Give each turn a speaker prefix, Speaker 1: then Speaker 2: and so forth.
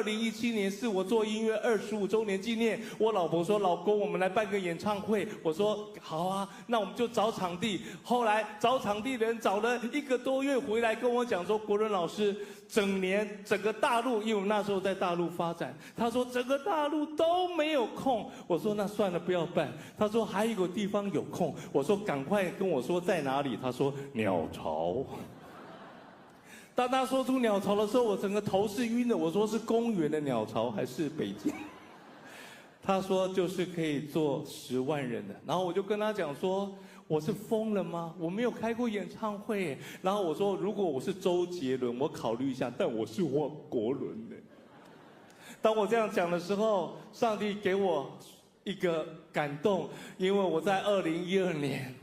Speaker 1: 2017年是我做音乐25周年纪念。我老婆说：“老公，我们来办个演唱会。”我说：“好啊，那我们就找场地。”后来找场地的人找了1个多月，回来跟我讲说：“国伦老师，整个大陆，因为我们那时候在大陆发展，他说整个大陆都没有空。”我说：“那算了，不要办。”他说：“还有一个地方有空。”我说：“赶快跟我说在哪里。”他说：“鸟巢。”当他说出鸟巢的时候，我整个头是晕的。我说：“是公园的鸟巢还是北京？”他说：“就是可以坐10万人的。”然后我就跟他讲说：“我是疯了吗？我没有开过演唱会耶。”然后我说：“如果我是周杰伦，我考虑一下，但我是王国伦的。”当我这样讲的时候，上帝给我一个感动，因为我在2012年